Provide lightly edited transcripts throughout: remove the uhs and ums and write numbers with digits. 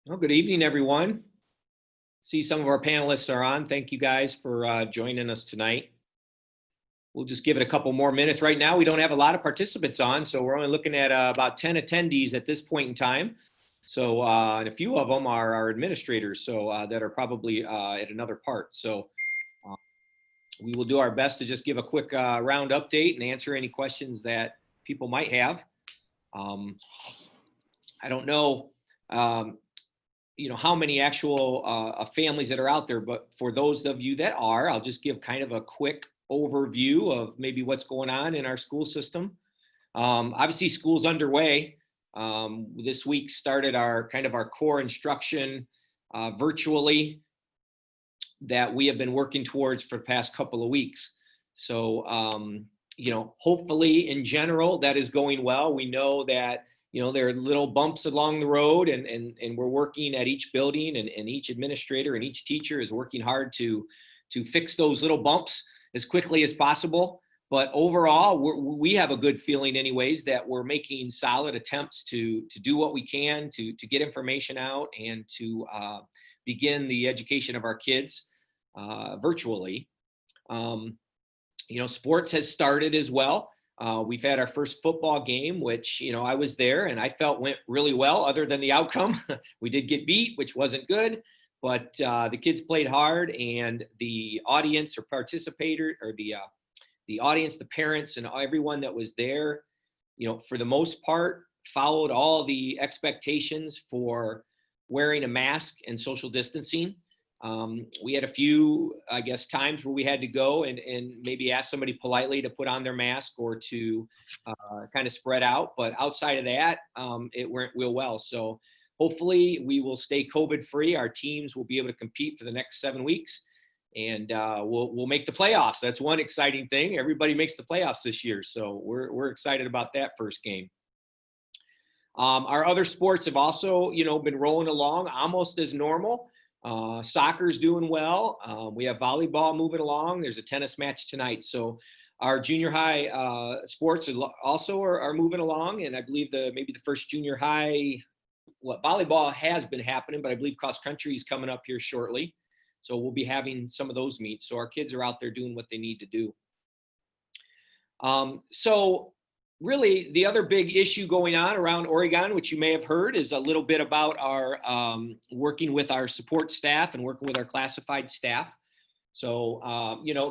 Well, good evening, everyone. See some of our panelists are on. Thank you guys for joining us tonight. We'll just give it a couple more minutes. Right now, we don't have a lot of participants on, so we're only looking at about 10 attendees at this point in time. So, and a few of them are our administrators, so that are probably at another part. So we will do our best to just give a quick round update and answer any questions that people might have. I don't know. How many actual families that are out there, but for those of you that are, I'll just give kind of a quick overview of maybe what's going on in our school system. Obviously, school's underway. This week started our core instruction virtually that we have been working towards for the past couple of weeks. So, hopefully in general, that is going well. We know that there are little bumps along the road, and we're working at each building, and each administrator and each teacher is working hard to fix those little bumps as quickly as possible. But overall, we have a good feeling anyways that we're making solid attempts to do what we can to get information out and to begin the education of our kids virtually. Sports has started as well. We've had our first football game, which, I was there and I felt went really well other than the outcome. We did get beat, which wasn't good, but the kids played hard, and the audience or participator or the audience, the parents and everyone that was there, for the most part, followed all the expectations for wearing a mask and social distancing. We had a few, times where we had to go and maybe ask somebody politely to put on their mask or to kind of spread out. But outside of that, it went real well. So hopefully we will stay COVID free. Our teams will be able to compete for the next 7 weeks, and we'll make the playoffs. That's one exciting thing. Everybody makes the playoffs this year. So we're excited about that first game. Our other sports have also, been rolling along almost as normal. Soccer's doing well. We have volleyball moving along. There's a tennis match tonight. So our junior high sports also are moving along. And I believe maybe the first junior high, volleyball has been happening, but I believe cross country is coming up here shortly. So we'll be having some of those meets. So our kids are out there doing what they need to do. So really, the other big issue going on around Oregon, which you may have heard, is a little bit about our working with our support staff and working with our classified staff. So,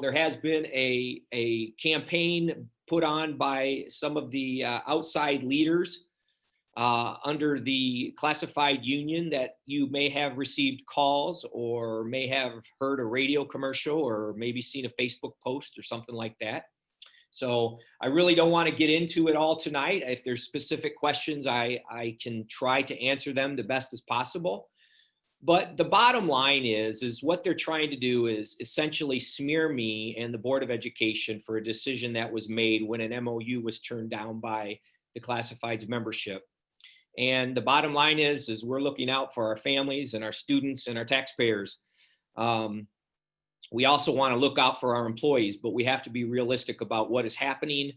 there has been a campaign put on by some of the outside leaders under the classified union that you may have received calls or may have heard a radio commercial or maybe seen a Facebook post or something like that. So I really don't want to get into it all tonight. If there's specific questions, I can try to answer them the best as possible. But the bottom line is what they're trying to do is essentially smear me and the Board of Education for a decision that was made when an MOU was turned down by the classifieds membership. And the bottom line is we're looking out for our families and our students and our taxpayers. We also want to look out for our employees, but we have to be realistic about what is happening.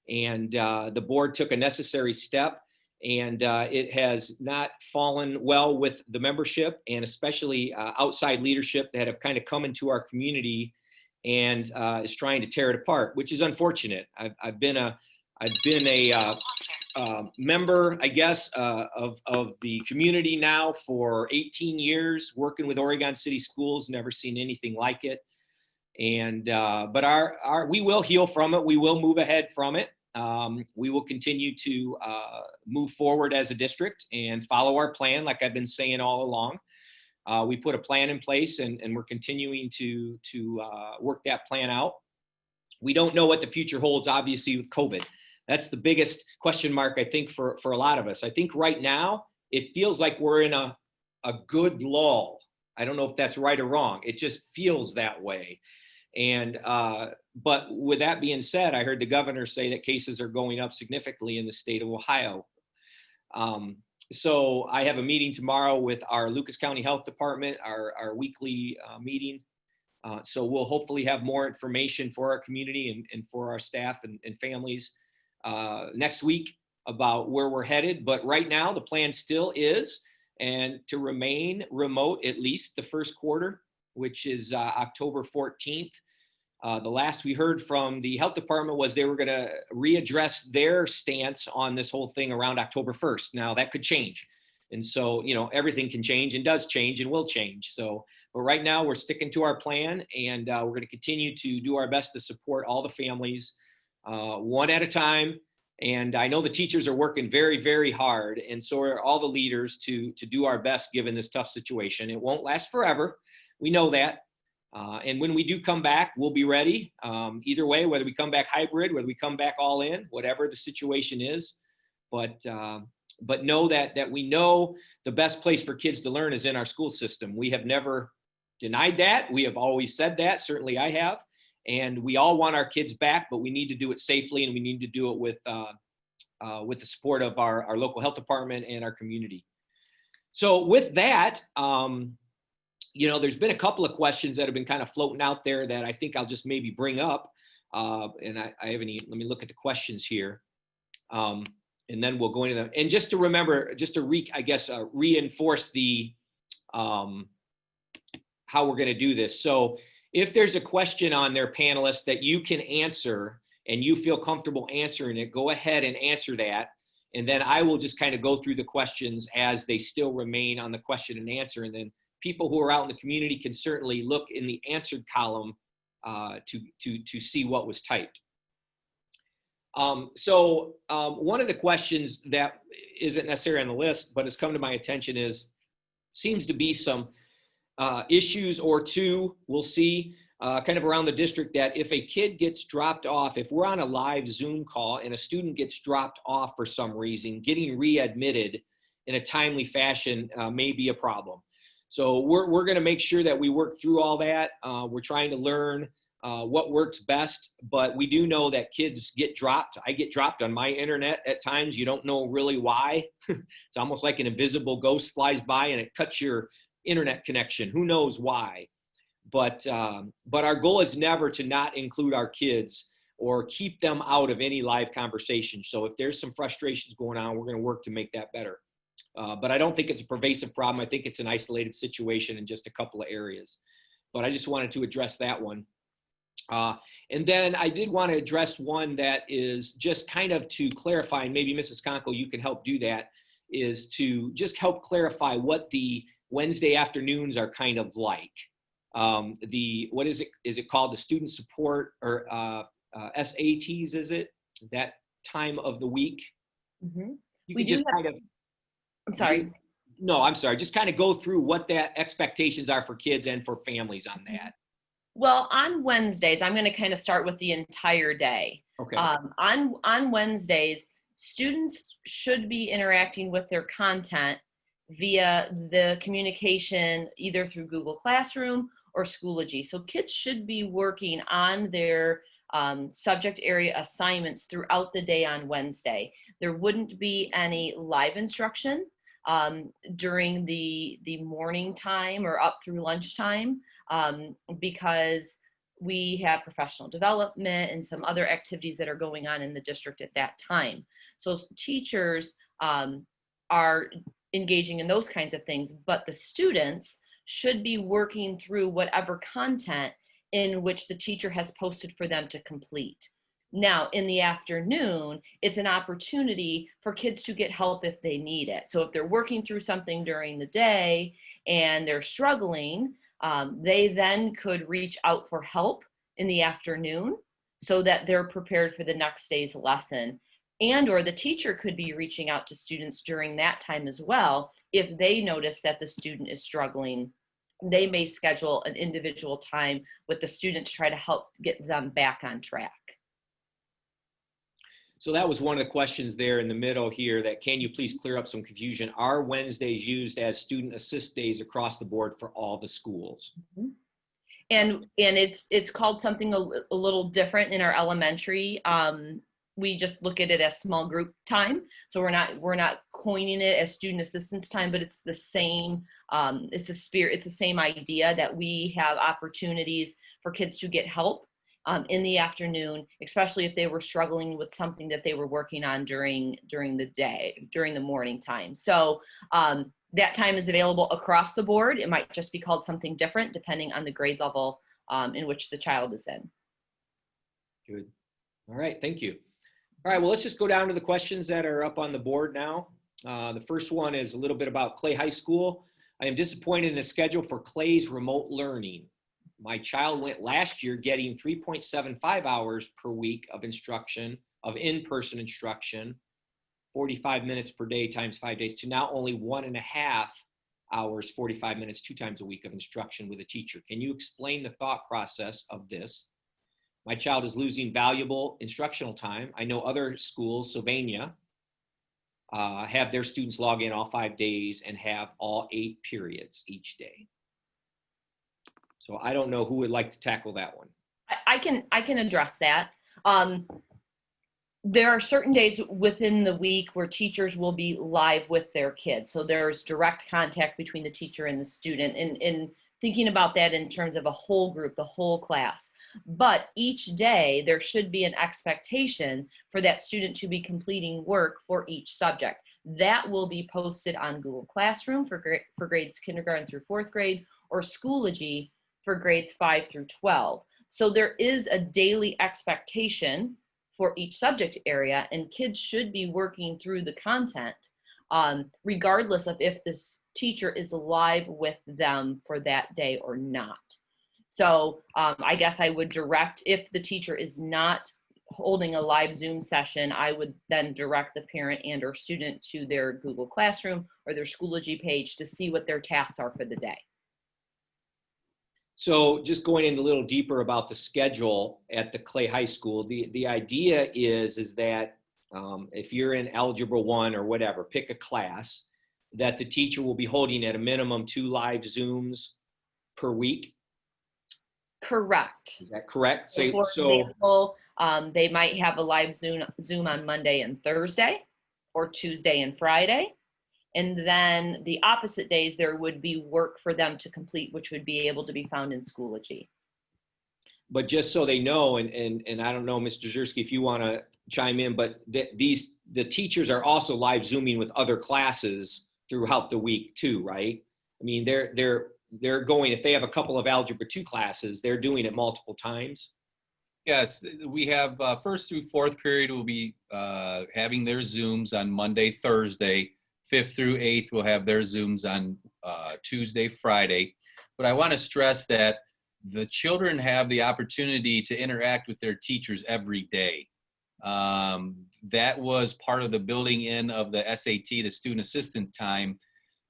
And the board took a necessary step, and it has not fallen well with the membership, and especially outside leadership that have kind of come into our community and is trying to tear it apart, which is unfortunate. I've been a member, I guess, of the community now for 18 years, working with Oregon City Schools, never seen anything like it. And but we will heal from it. We will move ahead from it. We will continue to move forward as a district and follow our plan, like I've been saying all along. We put a plan in place, and we're continuing to work that plan out. We don't know what the future holds, obviously, with COVID. That's the biggest question mark, I think, for a lot of us. I think right now, it feels like we're in a good lull. I don't know if that's right or wrong. It just feels that way. And but with that being said, I heard the governor say that cases are going up significantly in the state of Ohio. So I have a meeting tomorrow with our Lucas County Health Department, our weekly meeting. So we'll hopefully have more information for our community and for our staff and families next week about where we're headed. But right now, the plan still is and to remain remote at least the first quarter, which is October 14th. The last we heard from the health department was they were going to readdress their stance on this whole thing around October 1st. Now that could change. And so, everything can change and does change and will change. So, but right now we're sticking to our plan, and we're going to continue to do our best to support all the families one at a time. And I know the teachers are working very, very hard, and so are all the leaders to do our best given this tough situation. It won't last forever. We know that. And when we do come back, we'll be ready. Either way, whether we come back hybrid, whether we come back all in, whatever the situation is. But know that we know the best place for kids to learn is in our school system. We have never denied that. We have always said that. Certainly I have. And we all want our kids back, but we need to do it safely, and we need to do it with the support of our local health department and our community. So with that, there's been a couple of questions that have been kind of floating out there that I think I'll just maybe bring up. And I haven't even, let me look at the questions here. And then we'll go into them. And just to remember, just to reinforce the, how we're going to do this. So if there's a question on there, panelists, that you can answer and you feel comfortable answering it, go ahead and answer that. And then I will just kind of go through the questions as they still remain on the question and answer. And then people who are out in the community can certainly look in the answered column to see what was typed. So one of the questions that isn't necessarily on the list, but has come to my attention seems to be some issues or two, we'll see, kind of around the district, that if a kid gets dropped off, if we're on a live Zoom call and a student gets dropped off for some reason, getting readmitted in a timely fashion may be a problem. So we're going to make sure that we work through all that. We're trying to learn what works best, but we do know that kids get dropped. I get dropped on my internet at times. You don't know really why. It's almost like an invisible ghost flies by and it cuts your internet connection. Who knows why? But our goal is never to not include our kids or keep them out of any live conversation. So if there's some frustrations going on, we're going to work to make that better. But I don't think it's a pervasive problem. I think it's an isolated situation in just a couple of areas. But I just wanted to address that one. And then I did want to address one that is just kind of to clarify, and maybe Mrs. Conkle, you can help do that, is to just help clarify what the Wednesday afternoons are kind of like. What is it? Is it called the student support or SATs? Is it that time of the week? Mm-hmm. You can just kind of. I'm sorry. No, I'm sorry. Just kind of go through what that expectations are for kids and for families on that. Well, on Wednesdays, I'm going to kind of start with the entire day. Okay. On Wednesdays, students should be interacting with their content via the communication either through Google Classroom or Schoology. So kids should be working on their subject area assignments throughout the day on Wednesday. There wouldn't be any live instruction during the morning time or up through lunchtime because we have professional development and some other activities that are going on in the district at that time. So teachers are engaging in those kinds of things, but the students should be working through whatever content in which the teacher has posted for them to complete. Now, in the afternoon, it's an opportunity for kids to get help if they need it. So if they're working through something during the day and they're struggling, they then could reach out for help in the afternoon so that they're prepared for the next day's lesson. And or the teacher could be reaching out to students during that time as well. If they notice that the student is struggling, they may schedule an individual time with the student to try to help get them back on track. So that was one of the questions there in the middle here, that can you please clear up some confusion? Are Wednesdays used as student assist days across the board for all the schools? Mm-hmm. And it's called something a little different in our elementary. We just look at it as small group time. So we're not coining it as student assistance time, but it's the same, it's the same idea that we have opportunities for kids to get help in the afternoon, especially if they were struggling with something that they were working on during the day, during the morning time. So that time is available across the board. It might just be called something different depending on the grade level in which the child is in. Good. All right, thank you. All right, well, let's just go down to the questions that are up on the board now. The first one is a little bit about Clay High School. I am disappointed in the schedule for Clay's remote learning. My child went last year getting 3.75 hours per week of instruction, of in-person instruction, 45 minutes per day times 5 days, to now only 1.5 hours, 45 minutes, 2 times a week of instruction with a teacher. Can you explain the thought process of this? My child is losing valuable instructional time. I know other schools, Sylvania, have their students log in all 5 days and have all 8 periods each day. So I don't know who would like to tackle that one. I can address that. There are certain days within the week where teachers will be live with their kids. So there's direct contact between the teacher and the student, and thinking about that in terms of a whole group, the whole class. But each day there should be an expectation for that student to be completing work for each subject. That will be posted on Google Classroom for grades kindergarten through 4th grade, or Schoology for grades 5 through 12. So there is a daily expectation for each subject area, and kids should be working through the content regardless of if this teacher is live with them for that day or not. So I guess I would direct, if the teacher is not holding a live Zoom session, I would then direct the parent and or student to their Google Classroom or their Schoology page to see what their tasks are for the day. So just going in a little deeper about the schedule at the Clay High School, the idea is that if you're in Algebra 1 or whatever, pick a class, that the teacher will be holding at a minimum 2 live Zooms per week. Correct. Is that correct? So for example, they might have a live Zoom on Monday and Thursday, or Tuesday and Friday. And then the opposite days, there would be work for them to complete, which would be able to be found in Schoology. But just so they know, and I don't know, Mr. Jersky, if you want to chime in, but the teachers are also live Zooming with other classes throughout the week too, right? I mean, they're going, if they have a couple of Algebra 2 classes, they're doing it multiple times. Yes, we have 1st through 4th period will be having their Zooms on Monday, Thursday. 5th through 8th will have their Zooms on Tuesday, Friday. But I want to stress that the children have the opportunity to interact with their teachers every day. That was part of the building in of the SAT, the student assistant time,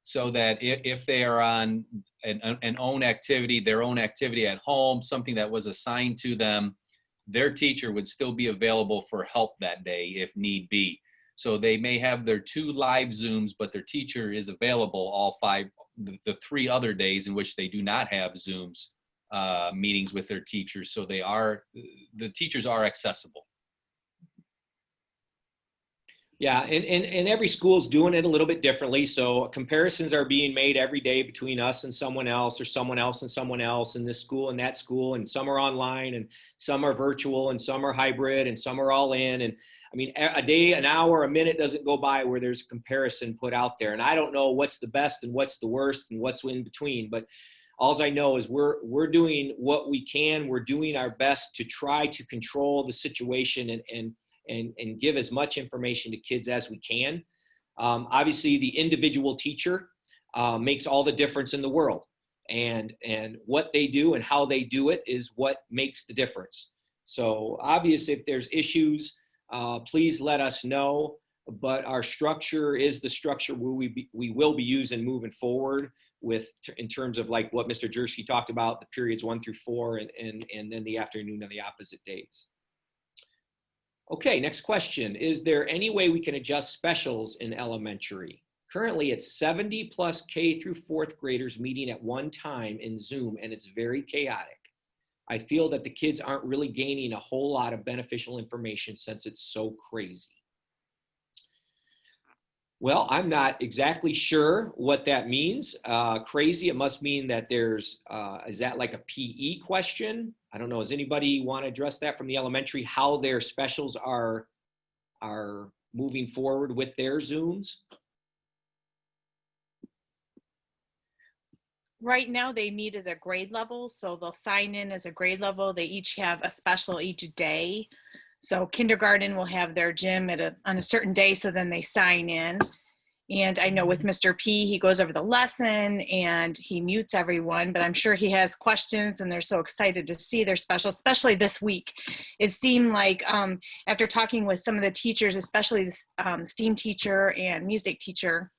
so that if they are on an own activity, their own activity at home, something that was assigned to them, their teacher would still be available for help that day if need be. So they may have their 2 live Zooms, but their teacher is available all 5, the 3 other days in which they do not have Zooms meetings with their teachers. So the teachers are accessible. Yeah, and every school's doing it a little bit differently. So comparisons are being made every day between us and someone else, or someone else and someone else, in this school and that school, and some are online and some are virtual and some are hybrid and some are all in. And I mean, a day, an hour, a minute doesn't go by where there's a comparison put out there. And I don't know what's the best and what's the worst and what's in between, but all I know is we're doing what we can. We're doing our best to try to control the situation and give as much information to kids as we can. Obviously, the individual teacher makes all the difference in the world. And what they do and how they do it is what makes the difference. So obviously, if there's issues, please let us know. But our structure is the structure we will be using moving forward in terms of like what Mr. Jersey talked about, the periods 1 through 4, and then the afternoon on the opposite days. Okay, next question. Is there any way we can adjust specials in elementary? Currently, it's 70 plus K through 4th graders meeting at one time in Zoom, and it's very chaotic. I feel that the kids aren't really gaining a whole lot of beneficial information since it's so crazy. Well, I'm not exactly sure what that means. Crazy, it must mean that there's, is that like a PE question? I don't know. Does anybody want to address that from the elementary, how their specials are moving forward with their Zooms? Right now they meet as a grade level, so they'll sign in as a grade level. They each have a special each day. So kindergarten will have their gym on a certain day, so then they sign in. And I know with Mr. P, he goes over the lesson and he mutes everyone, but I'm sure he has questions and they're so excited to see their special, especially this week. It seemed like after talking with some of the teachers, especially the STEAM teacher and music teacher,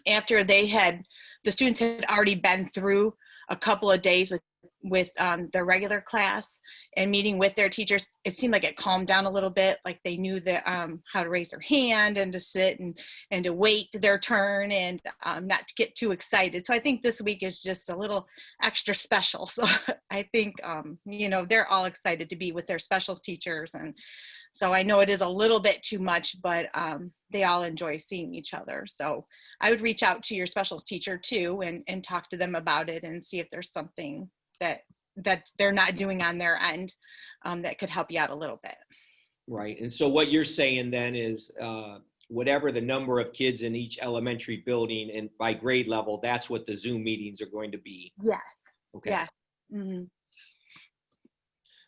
after the students had already been through a couple of days with their regular class and meeting with their teachers, it seemed like it calmed down a little bit, like they knew that how to raise their hand and to sit and to wait their turn and not to get too excited. So I think this week is just a little extra special. So I think, they're all excited to be with their specials teachers. And so I know it is a little bit too much, but they all enjoy seeing each other. So I would reach out to your specials teacher too and talk to them about it and see if there's something that they're not doing on their end that could help you out a little bit. Right. And so what you're saying then is whatever the number of kids in each elementary building and by grade level, that's what the Zoom meetings are going to be. Yes. Okay. Yes. Mm-hmm.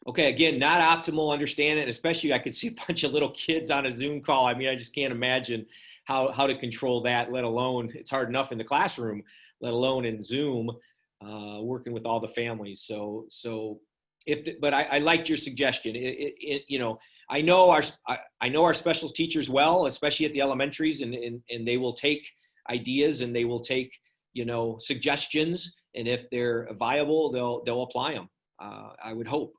Okay, again, not optimal understanding, especially I could see a bunch of little kids on a Zoom call. I mean, I just can't imagine how to control that, let alone, it's hard enough in the classroom, let alone in Zoom, working with all the families. So but I liked your suggestion. I know our specials teachers well, especially at the elementaries, and they will take ideas and they will take, suggestions. And if they're viable, they'll apply them. I would hope.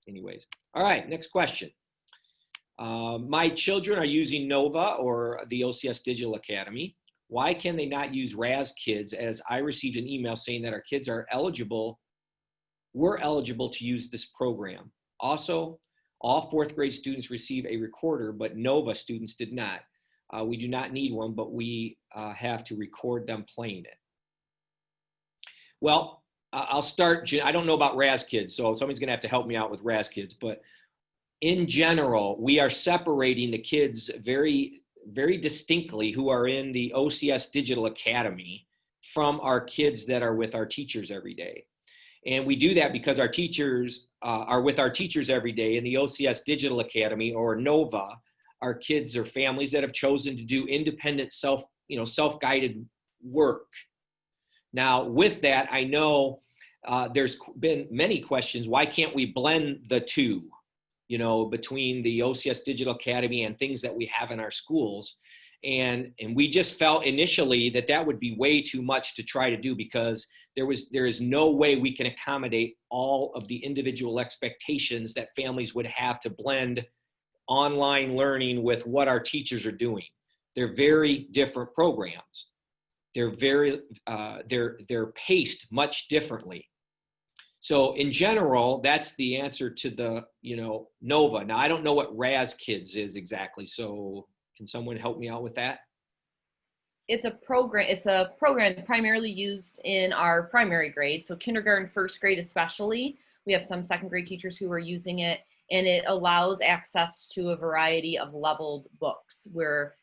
Anyways, all right, next question. My children are using Nova or the OCS Digital Academy. Why can they not use RAS Kids, as I received an email saying that our kids were eligible to use this program? Also, all 4th grade students receive a recorder, but Nova students did not. We do not need one, but we have to record them playing it. Well, I'll start. I don't know about RAS Kids, so somebody's going to have to help me out with RAS Kids. But in general, we are separating the kids very, very distinctly who are in the OCS Digital Academy from our kids that are with our teachers every day. And we do that because our teachers are with our teachers every day in the OCS Digital Academy, or NOVA. Our kids are families that have chosen to do independent self-guided work. Now, with that, I know there's been many questions. Why can't we blend the two, between the OCS Digital Academy and things that we have in our schools? And we just felt initially that would be way too much to try to do, because there is no way we can accommodate all of the individual expectations that families would have to blend online learning with what our teachers are doing. They're very different programs. They're paced much differently. So in general, that's the answer to the, NOVA. Now, I don't know what RAS Kids is exactly. So can someone help me out with that? It's a program primarily used in our primary grade. So kindergarten, first grade especially. We have some second grade teachers who are using it, and it allows access to a variety of leveled books where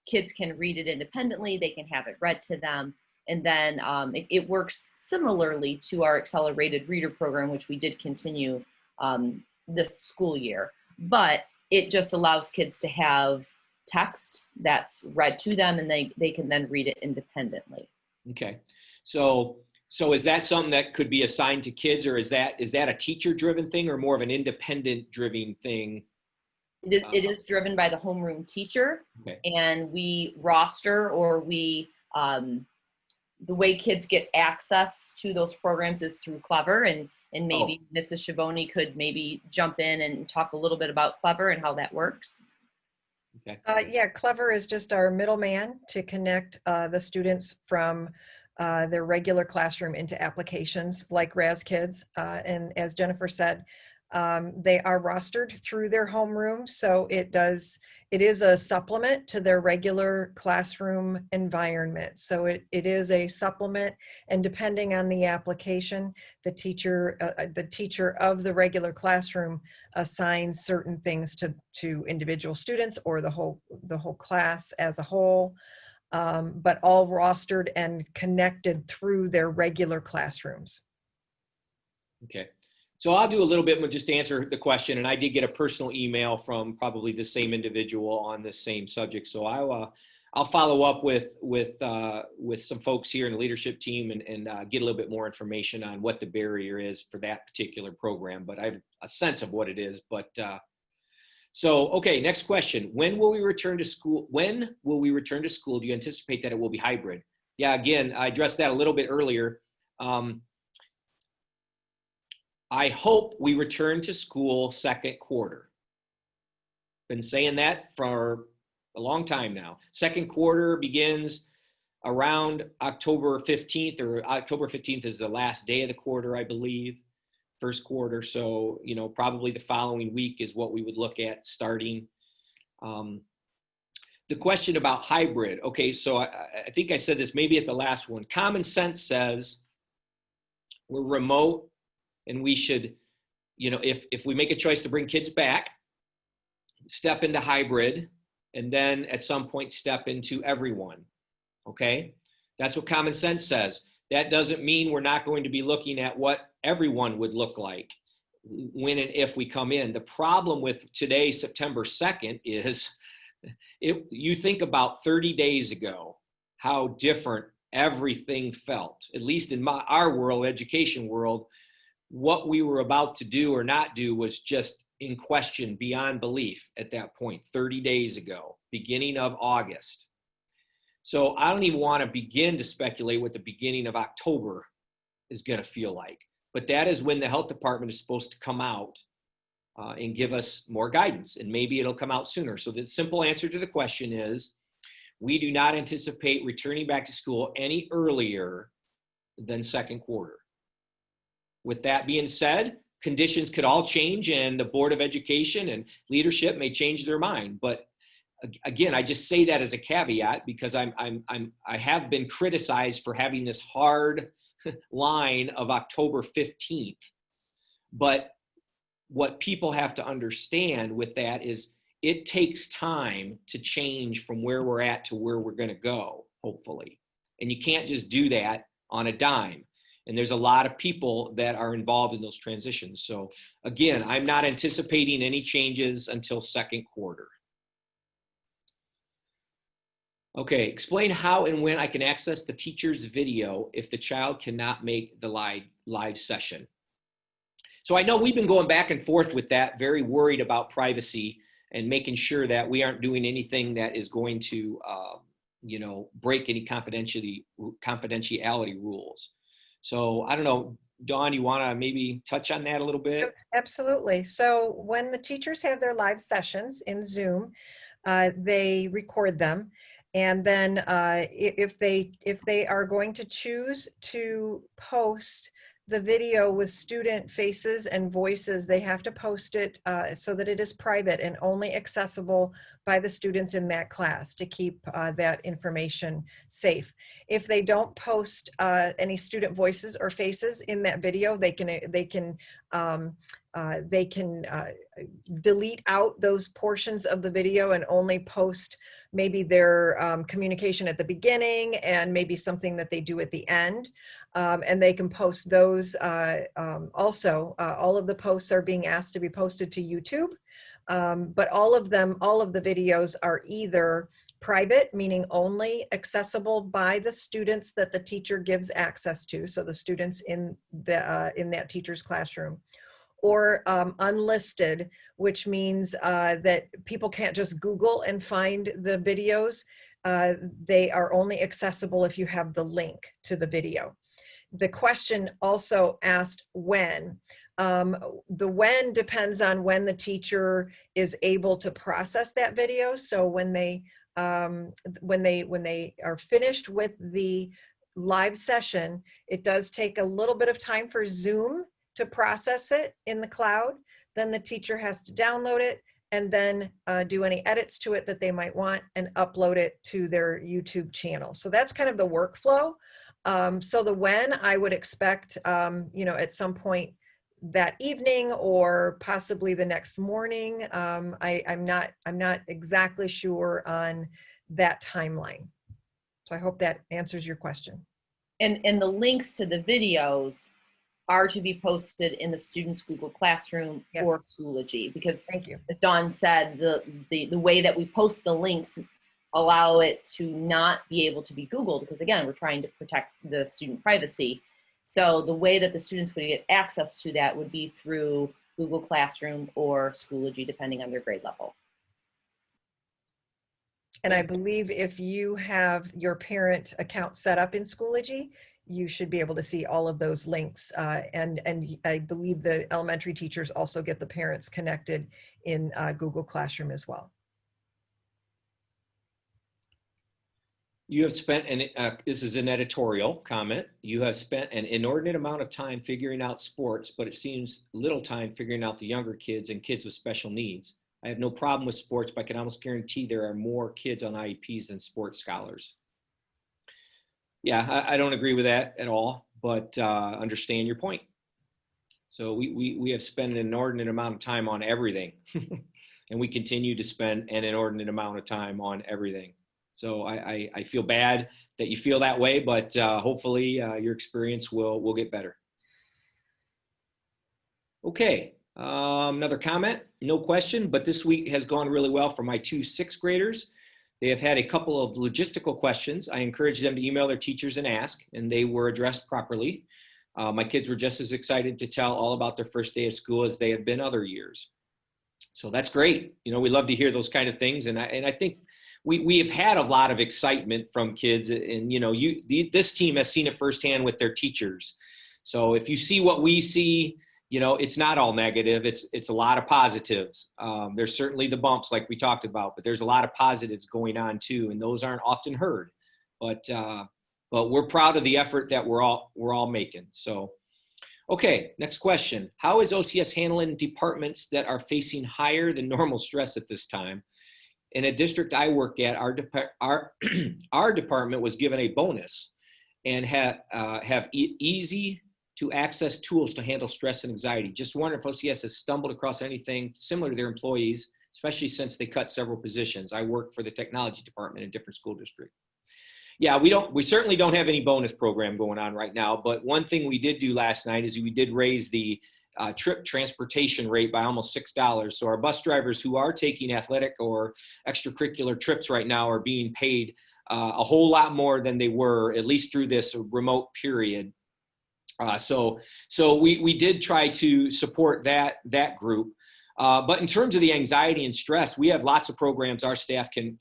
kids can read it independently, they can have it read to them, and then it works similarly to our accelerated reader program, which we did continue this school year. But it just allows kids to have text that's read to them, and they can then read it independently. Okay. So is that something that could be assigned to kids, or is that a teacher-driven thing or more of an independent-driven thing? It is driven by the homeroom teacher, okay. And we roster, or the way kids get access to those programs is through Clever, and maybe Mrs. Schiavone could maybe jump in and talk a little bit about Clever and how that works. Okay. Yeah, Clever is just our middleman to connect the students from their regular classroom into applications like RAS Kids. And as Jennifer said, they are rostered through their homeroom, so it is a supplement to their regular classroom environment. So it is a supplement, and depending on the application, the teacher of the regular classroom assigns certain things to individual students or the whole class as a whole, but all rostered and connected through their regular classrooms. Okay. So I'll do a little bit more just to answer the question, and I did get a personal email from probably the same individual on this same subject. So I'll follow up with some folks here in the leadership team and get a little bit more information on what the barrier is for that particular program. But I have a sense of what it is. But okay, next question: when will we return to school? When will we return to school? Do you anticipate that it will be hybrid? Yeah, again, I addressed that a little bit earlier. I hope we return to school second quarter. Been saying that for a long time now. Second quarter begins around October 15th, or October 15th is the last day of the quarter, I believe, first quarter. So, probably the following week is what we would look at starting. The question about hybrid. Okay, so I think I said this maybe at the last one. Common sense says we're remote, and we should, if we make a choice to bring kids back, step into hybrid, and then at some point step into everyone, okay? That's what common sense says. That doesn't mean we're not going to be looking at what everyone would look like when and if we come in. The problem with today, September 2nd, is you think about 30 days ago, how different everything felt, at least in our world, education world. What we were about to do or not do was just in question beyond belief at that point, 30 days ago, beginning of August. So I don't even want to begin to speculate what the beginning of October is going to feel like. But that is when the health department is supposed to come out and give us more guidance, and maybe it'll come out sooner. So the simple answer to the question is, we do not anticipate returning back to school any earlier than second quarter. With that being said, conditions could all change, and the Board of Education and leadership may change their mind. But again, I just say that as a caveat because I have been criticized for having this hard line of October 15th. But what people have to understand with that is it takes time to change from where we're at to where we're going to go, hopefully. And you can't just do that on a dime. And there's a lot of people that are involved in those transitions. So again, I'm not anticipating any changes until second quarter. Okay, explain how and when I can access the teacher's video if the child cannot make the live session. So I know we've been going back and forth with that, very worried about privacy and making sure that we aren't doing anything that is going to, break any confidentiality rules. So I don't know, Dawn, you want to maybe touch on that a little bit? Absolutely. So when the teachers have their live sessions in Zoom, they record them. And then if they are going to choose to post the video with student faces and voices, they have to post it so that it is private and only accessible by the students in that class to keep that information safe. If they don't post any student voices or faces in that video, they can delete out those portions of the video and only post maybe their communication at the beginning and maybe something that they do at the end. And they can post those also. All of the posts are being asked to be posted to YouTube. But all of the videos are either private, meaning only accessible by the students that the teacher gives access to, so the students in that teacher's classroom, or unlisted, which means that people can't just Google and find the videos. They are only accessible if you have the link to the video. The question also asked when. The when depends on when the teacher is able to process that video. So when they are finished with the live session, it does take a little bit of time for Zoom to process it in the cloud. Then the teacher has to download it and then do any edits to it that they might want and upload it to their YouTube channel. So that's kind of the workflow. So the when, I would expect, at some point that evening or possibly the next morning. I'm not exactly sure on that timeline. So I hope that answers your question. And the links to the videos are to be posted in the student's Google Classroom or Schoology, because Thank you. as Dawn said, the way that we post the links allow it to not be able to be Googled, because again, we're trying to protect the student privacy. So the way that the students would get access to that would be through Google Classroom or Schoology, depending on their grade level. And I believe if you have your parent account set up in Schoology, you should be able to see all of those links. And I believe the elementary teachers also get the parents connected in Google Classroom as well. You have spent, this is an editorial comment, you have spent an inordinate amount of time figuring out sports, but it seems little time figuring out the younger kids and kids with special needs. I have no problem with sports, but I can almost guarantee there are more kids on IEPs than sports scholars. Yeah, I don't agree with that at all, but understand your point. So we have spent an inordinate amount of time on everything, and we continue to spend an inordinate amount of time on everything. So I feel bad that you feel that way, but hopefully your experience will get better. Okay, another comment, no question, but this week has gone really well for my 2 6th graders. They have had a couple of logistical questions. I encouraged them to email their teachers and ask, and they were addressed properly. My kids were just as excited to tell all about their first day of school as they had been other years. So that's great. You know, we love to hear those kind of things, and I think we have had a lot of excitement from kids, and this team has seen it firsthand with their teachers. So if you see what we see, it's not all negative. It's a lot of positives. There's certainly the bumps like we talked about, but there's a lot of positives going on too, and those aren't often heard. But we're proud of the effort that we're all making. So, okay, next question. How is OCS handling departments that are facing higher than normal stress at this time? In a district I work at, our department was given a bonus and have easy to access tools to handle stress and anxiety. Just wonder if OCS has stumbled across anything similar to their employees, especially since they cut several positions. I work for the technology department in a different school district. Yeah, we certainly don't have any bonus program going on right now, but one thing we did do last night is we did raise the trip transportation rate by almost $6. So our bus drivers who are taking athletic or extracurricular trips right now are being paid a whole lot more than they were, at least through this remote period. So we did try to support that group. But in terms of the anxiety and stress, we have lots of programs our staff can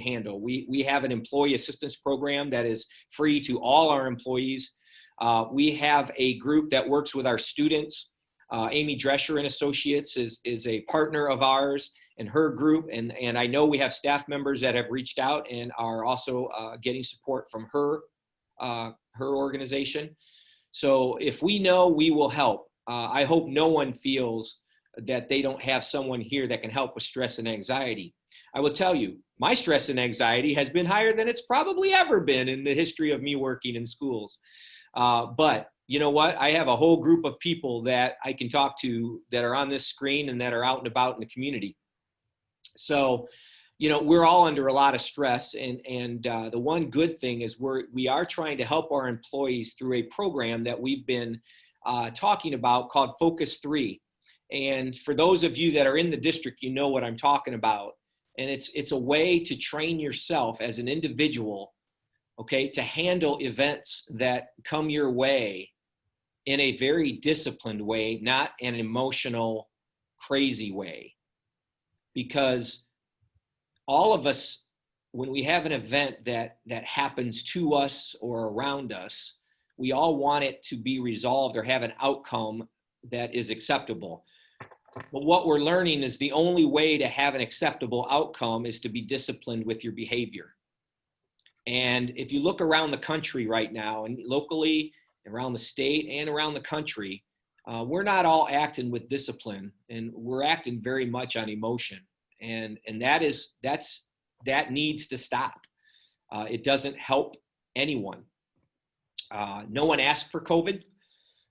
handle. We have an employee assistance program that is free to all our employees. We have a group that works with our students. Amy Drescher and Associates is a partner of ours and her group. And I know we have staff members that have reached out and are also getting support from her organization. So if we know, we will help. I hope no one feels that they don't have someone here that can help with stress and anxiety. I will tell you, my stress and anxiety has been higher than it's probably ever been in the history of me working in schools. But you know what? I have a whole group of people that I can talk to that are on this screen and that are out and about in the community. So, you know, we're all under a lot of stress, and the one good thing is we are trying to help our employees through a program that we've been talking about called Focus 3. And for those of you that are in the district, you know what I'm talking about. And it's a way to train yourself as an individual, okay, to handle events that come your way in a very disciplined way, not an emotional, crazy way. Because all of us, when we have an event that happens to us or around us, we all want it to be resolved or have an outcome that is acceptable. But what we're learning is the only way to have an acceptable outcome is to be disciplined with your behavior. And if you look around the country right now, and locally, around the state and around the country, we're not all acting with discipline, and we're acting very much on emotion. And that needs to stop. It doesn't help anyone. No one asked for COVID.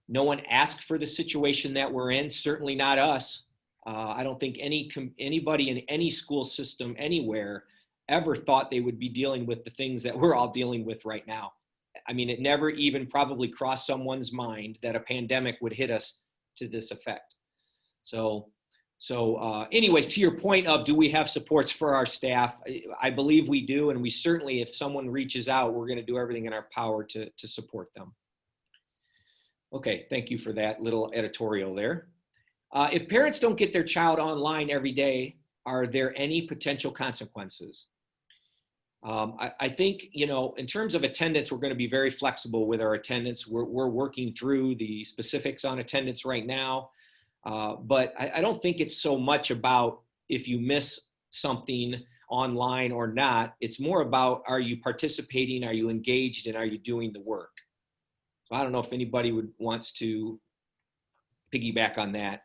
No one asked for the situation that we're in, certainly not us. I don't think anybody in any school system anywhere ever thought they would be dealing with the things that we're all dealing with right now. I mean, it never even probably crossed someone's mind that a pandemic would hit us to this effect. So anyways, to your point of, do we have supports for our staff? I believe we do. And we certainly, if someone reaches out, we're going to do everything in our power to support them. Okay, thank you for that little editorial there. If parents don't get their child online every day, are there any potential consequences? I think, you know, in terms of attendance, we're going to be very flexible with our attendance. We're working through the specifics on attendance right now. But I don't think it's so much about if you miss something online or not. It's more about, are you participating? Are you engaged? And are you doing the work? So I don't know if anybody wants to piggyback on that.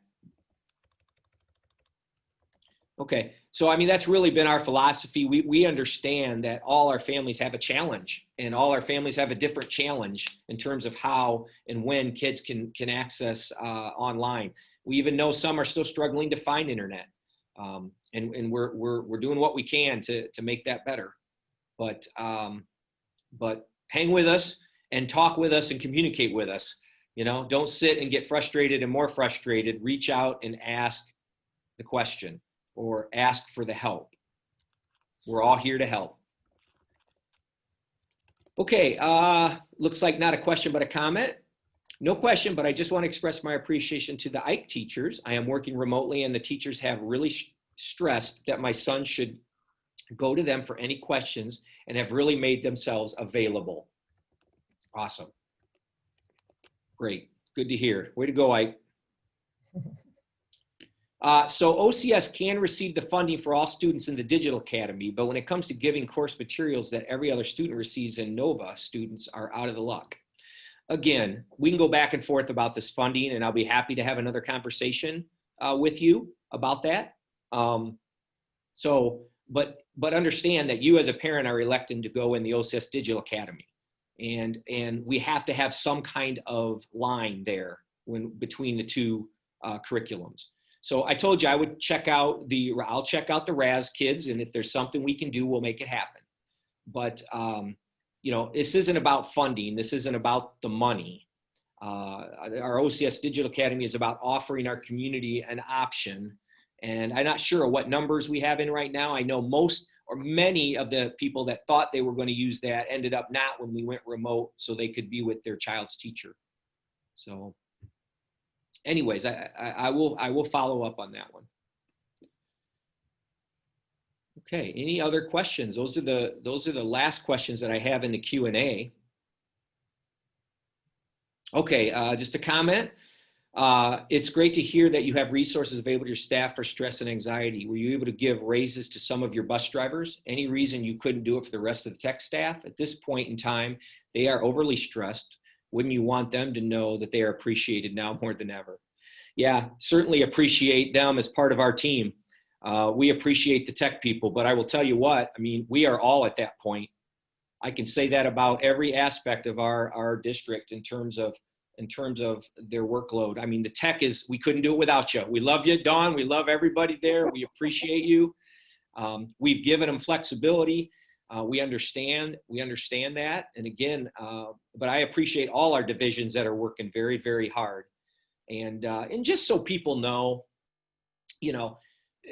Okay, so I mean, that's really been our philosophy. We understand that all our families have a challenge, and all our families have a different challenge in terms of how and when kids can access online. We even know some are still struggling to find internet, and we're doing what we can to make that better. But hang with us and talk with us and communicate with us. You know, don't sit and get frustrated and more frustrated. Reach out and ask the question or ask for the help. We're all here to help. Okay, looks like not a question, but a comment. No question, but I just want to express my appreciation to the Ike teachers. I am working remotely, and the teachers have really stressed that my son should go to them for any questions and have really made themselves available. Awesome. Great. Good to hear. Way to go, Ike. So OCS can receive the funding for all students in the Digital Academy, but when it comes to giving course materials that every other student receives in NOVA, students are out of the luck. Again, we can go back and forth about this funding, and I'll be happy to have another conversation with you about that. But understand that you as a parent are electing to go in the OCS Digital Academy. And we have to have some kind of line there between the two curriculums. So I told you I would I'll check out the RAS kids, and if there's something we can do, we'll make it happen. But you know, this isn't about funding. This isn't about the money. Our OCS Digital Academy is about offering our community an option. And I'm not sure what numbers we have in right now. I know most or many of the people that thought they were going to use that ended up not when we went remote, so they could be with their child's teacher. So anyways, I will follow up on that one. Okay, any other questions? Those are the last questions that I have in the Q&A. Okay, just a comment. It's great to hear that you have resources available to your staff for stress and anxiety. Were you able to give raises to some of your bus drivers? Any reason you couldn't do it for the rest of the tech staff? At this point in time, they are overly stressed. Wouldn't you want them to know that they are appreciated now more than ever? Yeah, certainly appreciate them as part of our team. We appreciate the tech people, but I will tell you what, I mean, we are all at that point. I can say that about every aspect of our district in terms of their workload. I mean, the tech is, we couldn't do it without you. We love you, Dawn. We love everybody there. We appreciate you. We've given them flexibility. We understand that. And again, but I appreciate all our divisions that are working very, very hard. And just so people know, you know,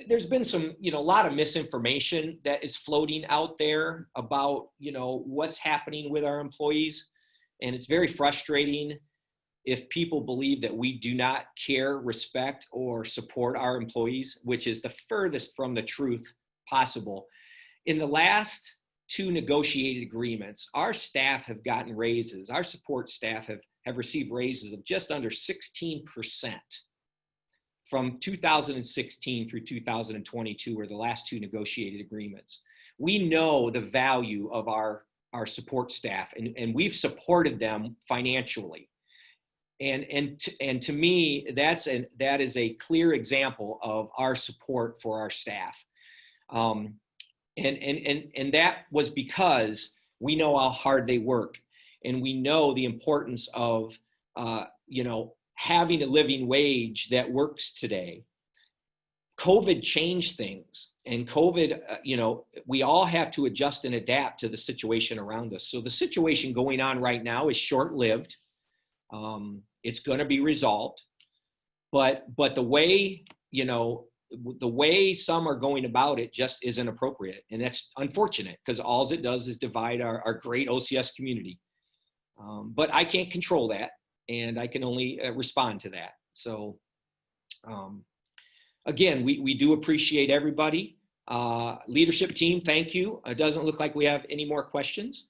there's been some, you know, a lot of misinformation that is floating out there about, you know, what's happening with our employees. And it's very frustrating if people believe that we do not care, respect, or support our employees, which is the furthest from the truth possible. In the last 2 negotiated agreements, our staff have gotten raises. Our support staff have received raises of just under 16% from 2016 through 2022, or the last 2 negotiated agreements. We know the value of our support staff, and we've supported them financially. And to me, that is a clear example of our support for our staff. And that was because we know how hard they work, and we know the importance of, you know, having a living wage that works today. COVID changed things, and COVID, you know, we all have to adjust and adapt to the situation around us. So the situation going on right now is short-lived. It's going to be resolved, but the way, you know, the way some are going about it just isn't appropriate. And that's unfortunate, because all it does is divide our great OCS community. But I can't control that, and I can only respond to that. So again, we do appreciate everybody. Leadership team, thank you. It doesn't look like we have any more questions.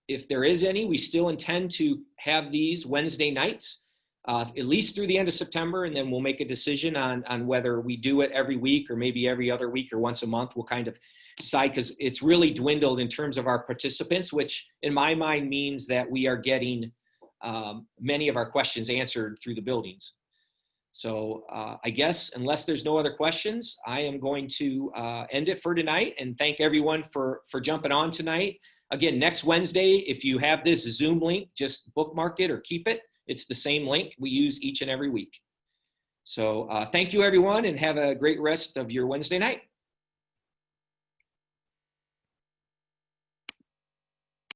If there is any, we still intend to have these Wednesday nights, at least through the end of September, and then we'll make a decision on whether we do it every week or maybe every other week or once a month. We'll kind of decide, because it's really dwindled in terms of our participants, which in my mind means that we are getting many of our questions answered through the buildings. So I guess, unless there's no other questions, I am going to end it for tonight, and thank everyone for jumping on tonight. Again, next Wednesday, if you have this Zoom link, just bookmark it or keep it. It's the same link we use each and every week. So thank you, everyone, and have a great rest of your Wednesday night.